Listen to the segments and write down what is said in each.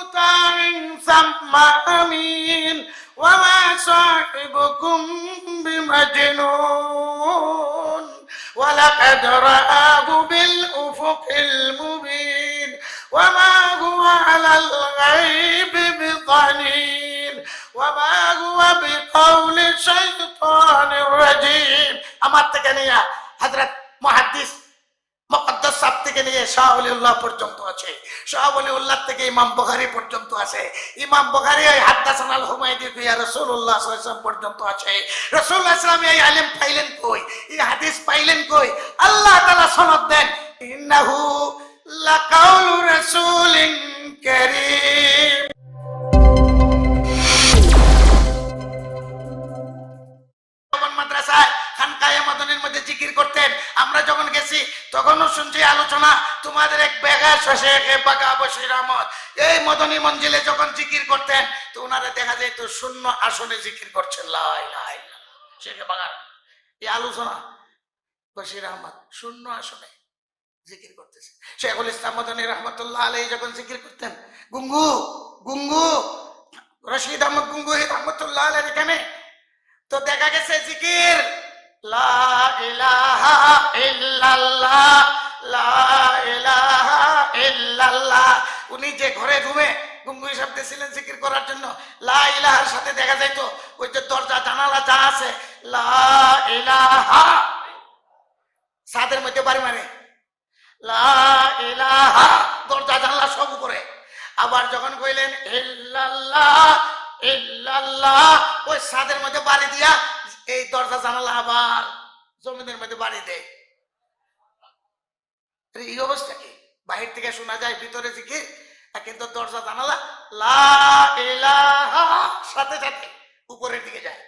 مطاع ثم أمين وما صاحبكم بمجنون ولقد رآه بالأفق المبين وما هو على الغيب بضنين وما هو بقول شيطان الرجيم আমার থেকে নিয়ে হযরত মুহাদ্দিস মুকদ্দাস সাহেব থেকে নিয়ে শাহ ওলিউল্লাহ পর্যন্ত আছে, শাহ ওলিউল্লাহ থেকে ইমাম বুখারী পর্যন্ত আছে, ইমাম বুখারী এই হাদাসানাল হুমায়দি ফিয়া রাসূলুল্লাহ সাল্লাল্লাহু আলাইহি ওয়াসাল্লাম পর্যন্ত আছে। রাসূলুল্লাহ সাল্লাল্লাহু আলাইহি ওয়াসাল্লাম এই ইলম পাইলেন কই, এই হাদিস পাইলেন কই? আল্লাহ তাআলা সনদ দেন, ইন্নাহু লাকাউলু রাসূলিন কারীম। মাদ্রাসায় খানকায়ে মাদনীর মধ্যে জিকির করতেন, আমরা যখন গেছি তখনও শুনছি আলোচনা, তোমাদের এক বেগা শেখ বাগা বশির আহমদ এই মদনী মঞ্জিলে যখন জিকির করতেন তো ওনারা দেখা যায় তো শূন্য আসনে জিকির করছেন, লা ইলাহা ইল্লাল্লাহ। শেখ বাগা এই আলোচনা বশির আহমদ শূন্য আসনে জিকির করতেছে। শেখুল ইসলাম মদনী রহমতুল্লাহ আলাইহি যখন জিকির করতেন, গুঙ্গু গুঙ্গু রশিদ আহমদ গুঙ্গু রহমতুল্লাহ আলাইহি এখানে তো দেখা গেছে জিকির লা ইলাহা ইল্লাল্লাহ লা ইলাহা ইল্লাল্লাহ। উনি যে ঘরে ঘুমে গুঙ্গু হিসাব দিয়েছিলেন জিকির করার জন্য, লা ইলাহার সাথে দেখা যায় তো ওই যে দরজা জানালা যা আছে লা ইলাহা, ছাদের মধ্যে বাড়ি মানে লা ইলাহা, দরজা জানালা সব উপরে। আবার যখন কইলেন ইল্লাল্লাহ ইল্লাল্লাহ, ওই ছাদের মধ্যে বাড়ি দিয়া এই দরজা জানালা আবার জমিনের মধ্যে বাড়ি দেয়। এই অবস্থা কি? বাহির থেকে শোনা যায় ভিতরে জিকির, কিন্তু দরজা জানালা লা ইলাহা সাথে সাথে উপরের দিকে যায়,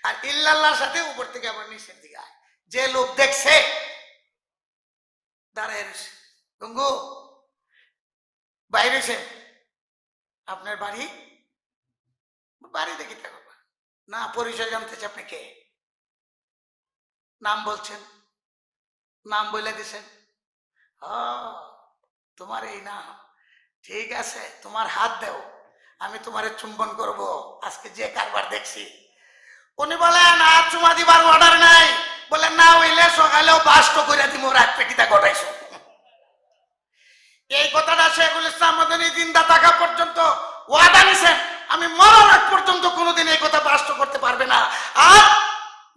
আর ইল্লাল্লাহর সাথে উপর থেকে আবার নিচের দিকে যায়। যে লোক দেখছে দাঁড়ায় রয়েছে, গঙ্গু বাইরে আপনার বাড়ি, বাড়ি দেখি থাকো না, পরিচয় জানতেছে আপনি কে, নাম বলছেন, নাম বলে দিছেন, তোমার এই নাম, ঠিক আছে তোমার হাত দেও, আমি তোমারে চুম্বন করব। আজকে যে কারবার দেখছি, উনি বলেন আর চুমা দিবার অর্ডার নাই, বলেন না হইলে সকালেও বাস্ট করে দিব, রাত পেটিটা ঘটাইছো। এই কথাটা শেখুল ইসলাম মদনী জিন্দা থাকা পর্যন্ত ওয়াদা নিছেন, আমি মরার আগ পর্যন্ত কোনোদিন এই কথা বাস্ত করতে পারবে না, আর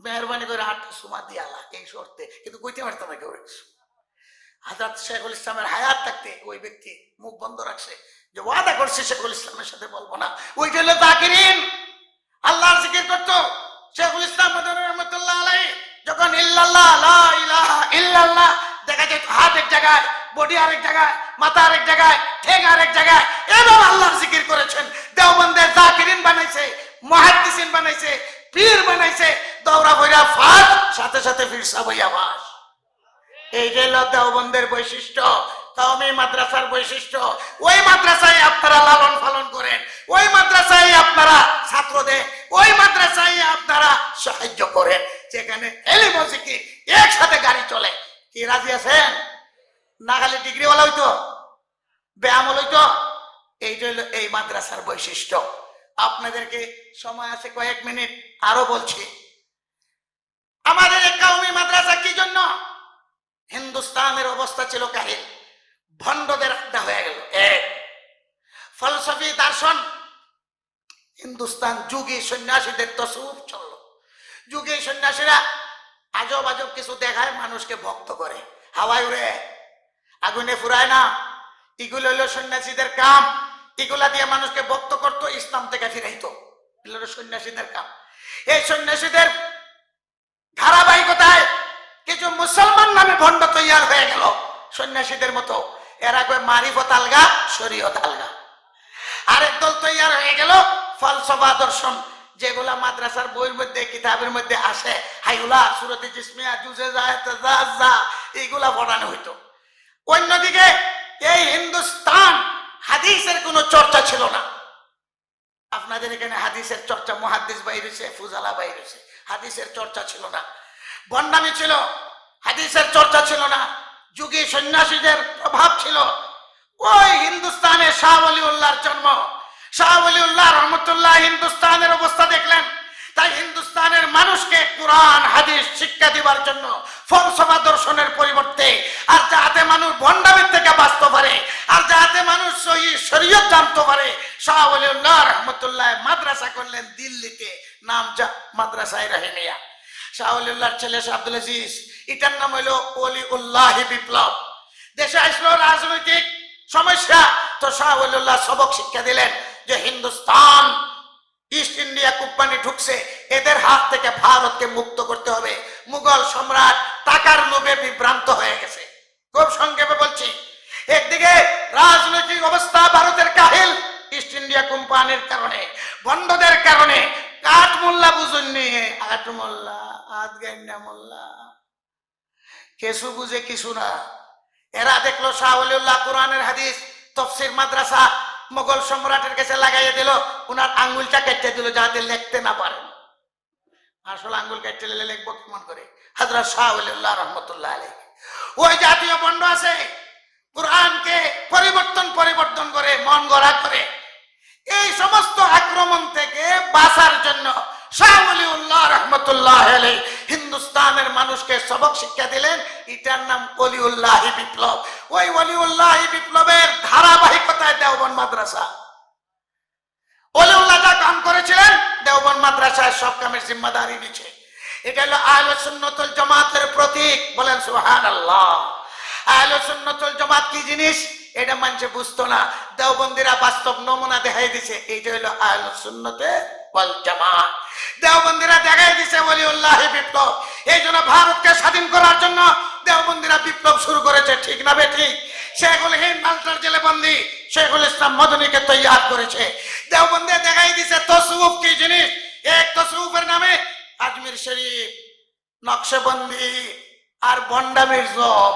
মেহরবানি করে হাতটা সুমা দিয়ালা এই শর্তে, কিন্তু কইতে পারতাম না কেউ। হযরত শেখুল ইসলামের হায়াত থাকতে ওই ব্যক্তি মুখ বন্ধ রাখছে, যে ওয়াদা করছে শেখুল ইসলামের সাথে বলবো না। ওই জন্য যাকিরিন আল্লাহর জিকির করতো। শেখুল ইসলাম মদনী রহমাতুল্লাহ আলাইহি যখন ইল্লাল্লাহ লা ইলাহা ইল্লাল্লাহ দেখা যায় হাত এক জায়গায়, বডি আরেক জায়গায়, মাথা আরেক জায়গায়, ঠেক আরেক জায়গায়, এবার আল্লাহর জিকির করেছেন। দেওবন্দের যাকিরিন বানাইছে, মুহাদ্দিসিন বানাইছে, পীর বানাইছে, দৌড়া বইরা ফাঁস সাথে সাথে ফিরসা বইয়া ফাঁস। এই যে দেওবন্দের বৈশিষ্ট্য, কওমি মাদ্রাসার বৈশিষ্ট্য। ওই মাদ্রাসায় আপনারা লালন পালন করেন, ওই মাদ্রাসায় আপনারা ছাত্র দেন, ওই মাদ্রাসায় আপনারা সাহায্য করেন, যেখানে এলিম ও জিকির একসাথে গাড়ি চলে। কি রাজি আছেন? না খালি ডিগ্রিওয়ালা হইতো, ব্যায়ামল হইতো। এই হলো এই মাদ্রাসার বৈশিষ্ট্য। আপনাদেরকে সময় আছে কয়েক মিনিট, আরো বলছি। আমাদের এই কওমি মাদ্রাসা কি জন্য? হিন্দুস্তানের অবস্থা ছিল কাহিল, ভণ্ডদের আড্ডা হয়ে গেল। এক ফলসফি দর্শন, হিন্দুস্তান যুগী সন্ন্যাসীদের তসুফ চলল। যুগী সন্ন্যাসীরা আজব আজব কিছু দেখায়, মানুষকে ভক্ত করে, হাওয়ায় উড়ে, আগুনে ফুরায় না। এগুলো হলো সন্ন্যাসীদের কাম, এগুলা দিয়ে মানুষকে ভক্ত করতো, ইসলাম থেকে ফিরাইতো। এগুলো সন্ন্যাসীদের কাম। এই সন্ন্যাসীদের ধারাবাহিকতায় কিছু মুসলমান নামে ভণ্ড তৈয়ার হয়ে গেল সন্ন্যাসীদের মতো। এরা কয় মারিফত আলগা, শরীয়ত আলগা। আরেক দল তৈয়ার হয়ে গেল ফলসফা দর্শন, যেগুলা মাদ্রাসার বইয়ের মধ্যে কিতাবের মধ্যে আসে, হাইউলা সুরতে জিসমিয়া জুজে যা এইগুলা পড়ানো হইতো। অন্যদিকে এই হিন্দুস্তান হাদিসের কোনো চর্চা ছিল না। আপনাদের এখানে হাদিসের চর্চা, মুহাদ্দিস বাইরেছে, ফুজালা বাইরেছে, হাদিসের চর্চা ছিল না। বন্ডামি ছিল, হাদিসের চর্চা ছিল না। যুগী সন্ন্যাসীদের প্রভাব ছিল। ওই হিন্দুস্তানে শাহ ওলিউল্লাহর জন্ম। শাহ ওলিউল্লাহ রহমতুল্লাহ হিন্দুস্তানের অবস্থা দেখলেন, তাই হিন্দুস্তানের মানুষকে কোরআন হাদিস শিক্ষা দিবার জন্য ফলসফা দর্শনের পরিবর্তে, আর যাতে মানুষ ভণ্ডামির থেকে বাঁচতে পারে, আর যাতে মানুষ সহি শরীয়ত জানতে পারে, শাহ ওলিউল্লাহ রহমতুল্লাহ মাদ্রাসা করলেন দিল্লিতে, নাম মাদ্রাসায়ে রাহিমিয়া। শাহ ওলিউল্লাহর ছেলে শাহ আব্দুল আজিজ, এটার নাম হইল ওলিউল্লাহি বিপ্লব। দেশে আসলো রাজনৈতিক সমস্যা, তো শাহ ওলিউল্লাহ সবক শিক্ষা দিলেন যে হিন্দুস্তান ইস্ট ইন্ডিয়া কোম্পানি ঢুকছে, এদের হাত থেকে ভারতকে মুক্ত করতে হবে। মুঘল সম্রাট টাকার লোভে বিভ্রান্ত হয়ে গেছে। খুব সংক্ষেপে বলছি, একদিকে রাজনৈতিক অবস্থা ভারতের কাহিল ইস্ট ইন্ডিয়া কোম্পানির কারণে, বন্ধদের কারণে। কাঠ মোল্লা বুঝুন নিয়ে আট মোল্লা আধগান্না মোল্লা কিছু বুঝে কিছু না। এরা দেখলো শাহ ওলিউল্লাহ কোরআনের হাদিস তফসির মাদ্রাসা মোগল সম্রাটের কাছে লাগাইয়া দিল, উনার আঙ্গুলটা কেটে দিল যাতে লিখতে না পারেন। আসলে আঙ্গুল কেটে লিখবো কেমন করে? হযরত শাহ ওলিউল্লাহ রহমতুল্লাহ আলাইহি ওই জাতীয় বন্ড আছে, কোরআনকে পরিবর্তন করে মন গড়া করে। এই সমস্ত আক্রমণ থেকে বাঁচার জন্য শাহ ওলিউল্লাহ রহমতুল্লাহ আলাইহি হিন্দুস্তানের মানুষকে সবক শিক্ষা দিলেন, এটার নাম ওলিউল্লাহি বিপ্লব। ওই ওলিউল্লাহি বিপ্লবের ধারাবাহিকতায় দেওবন্দ মাদ্রাসা, ওলিউল্লাহ যা কাম করেছিলেন দেওবন্দ মাদ্রাসায় সব কামের জিম্মাদারি নিচ্ছে। এটা হলো আহলে সুন্নাত ওয়াল জামাতের প্রতীক, বলেন সুবহানাল্লাহ। আহলে সুন্নাত ওয়াল জামাত কি জিনিস এটা মানুষে বুঝতো না, দেওবন্দিরা বাস্তব নমুনা দেখাই দিছে, এইটা হলো আহলে সুন্নাত ওয়াল জামাত। দেওবন্দিরা দেখাই দিছে ওলিউল্লাহি বিপ্লব। এই জন্য ভারতকে স্বাধীন করার জন্য দেওবন্দিরা বিপ্লব শুরু করেছে, ঠিক না বেঠিক? শেখুল হিন্দ মাল্টার জেলে বন্দী শেখুল ইসলাম মদনীকে তৈয়ার করেছে। দেওবন্দে দেখাই দিছে তসউফ কি জিনিস। এক তসউফের নামে আজমির শরীফ, নকশবন্দি আর ভণ্ডামির জম।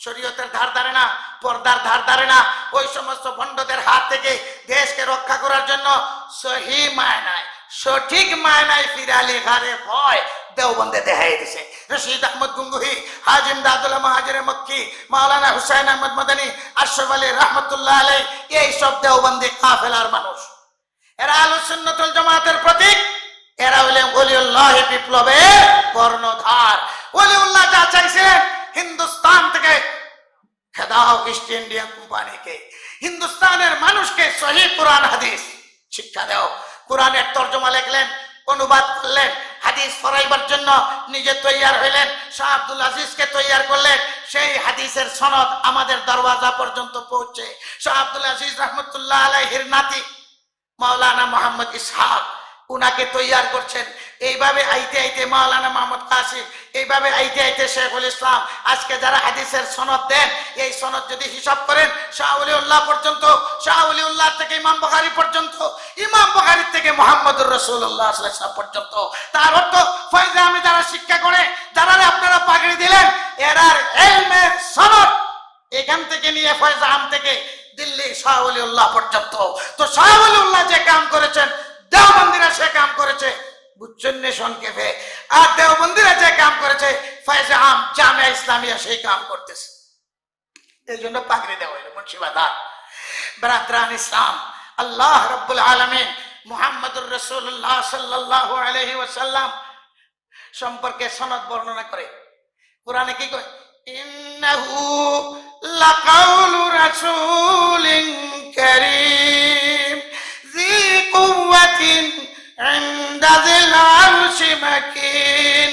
শরীয়তের ধার ধারে না, পর্দার ধার ধারে না। ওই সমস্ত ভণ্ডদের হাত থেকে দেশকে রক্ষা করার জন্য সহি মায়নায়, সঠিক মায়নায় ফিরালি ঘরে ভয় দেওবন্দে দেখাই দিছে। রশিদ আহমদ গঙ্গুহি, হাজি ইমদাদুল্লাহ মুহাজিরে মক্কি, মাওলানা হুসাইন আহমদ মদনী, আশরাফ আলী রহমতুল্লাহ আলাইহি, এই সব দেওবন্দি কাফেলার মানুষ। এরা আহলে সুন্নাত ওয়াল জামাতের প্রতীক। এরা হলেন ওলিউল্লাহি বিপ্লবের কর্ণধার। ওলিউল্লাহ যা চাইছিলেন হিন্দুস্তান থেকে খেদাও ইস্ট ইন্ডিয়া কোম্পানিকে, হিন্দুস্তানের মানুষকে সহি কোরআন হাদিস শিক্ষা দাও। কোরআনের তর্জমা লিখলেন, অনুবাদ করলেন, হাদিস পড়াইবার জন্য নিজে তৈয়ার হইলেন, শাহ আব্দুল আজিজকে তৈয়ার করলেন। সেই হাদিসের সনদ আমাদের দরওয়াজা পর্যন্ত পৌঁছে। শাহ আব্দুল আজিজ রহমতুল্লাহ আলাইহির নাতি মাওলানা মোহাম্মদ ইসহাক উনাকে তৈয়ার করছেন। এইভাবে আইতে আইতে মাওলানা মোহাম্মদ কাসিম, এইভাবে আইতে আইতে শেখুল ইসলাম, আজকে যারা হাদিসের সনদ দেন, এই সনদ যদি হিসাব করেন শাহ ওলিউল্লাহ পর্যন্ত, শাহ ওলিউল্লাহ থেকে ইমাম বুখারী পর্যন্ত, ইমাম বুখারী থেকে মুহাম্মদুর রাসূলুল্লাহ সাল্লাল্লাহু আলাইহি ওয়াসাল্লাম পর্যন্ত। তার অর্থ ফয়জে আমি যারা শিক্ষা করে, যারা আপনারা পাগড়ি দিলেন, এরার ইলমের সনদ এখান থেকে নিয়ে ফয়জে আম থেকে দিল্লি শাহ ওলিউল্লাহ পর্যন্ত। তো শাহ ওলিউল্লাহ যে কাম করেছেন দেওবন্দিরা সে কাম করেছে, বুঝছেন নে সংক্ষেপে। আর দেওবন্দিরা যে কাম করেছে ফয়জে আম জামিয়া ইসলামিয়া সেই কাম করতেছে। এই জন্য পাগড়ি দেওয়া হইল মুন্সিবাদার। ব্রাদরান ইসলাম, আল্লাহ রাব্বুল আলামিন মুহাম্মদুর রাসূলুল্লাহ সাল্লাল্লাহু আলাইহি ওয়াসাল্লাম সম্পর্কে সনদ বর্ণনা করে কোরআনে কি কয়? ইন্নাহু লাকাউলু রাসূলিন কারীম জি কুওয়াতিন ইনদা যিল আরশি মাকিন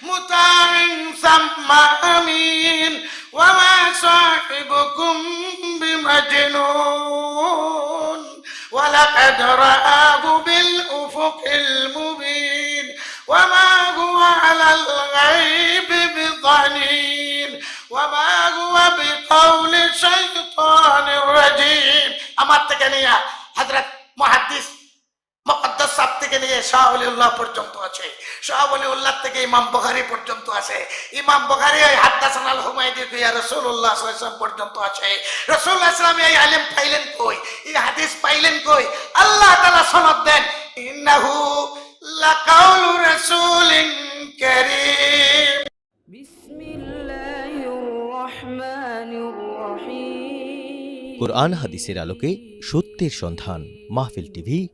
মুতাইন সাম্মা আমিন ওয়া মা সাহিবুকুম বিমাজনুন ওয়া লাকাদ রাআহু বিল উফুকিল মুবিন ওয়া মা হুয়া আলাল গায়বি বিযানিন ওয়া মা হুয়া বিকাউলি শাইতানির রাজীম। আমার থেকে নিয়ে হযরত মুহাদ্দিস মুকদ্দাস সাহেব থেকে নিয়ে শাহ ওলিউল্লাহ পর্যন্ত আছে, শাহ ওলিউল্লাহ থেকে ইমাম বুখারী পর্যন্ত আছে, ইমাম বুখারী এই হাদাসানাল হুমায়দি থেকে রাসূলুল্লাহ সাল্লাল্লাহু আলাইহি ওয়াসাল্লাম পর্যন্ত আছে। রাসূলুল্লাহ সাল্লাল্লাহু আলাইহি ওয়াসাল্লাম এই ইলম পাইলেন কই, এই হাদিস পাইলেন কই? আল্লাহ তাআলা সনদ দেন, ইন্নাহু লাকাউলু রাসূলিন কারীম। বিসমিল্লাহির রহমানির কোরআন হাদিসের আলোকে সত্যের সন্ধান। মাহফিল টিভি,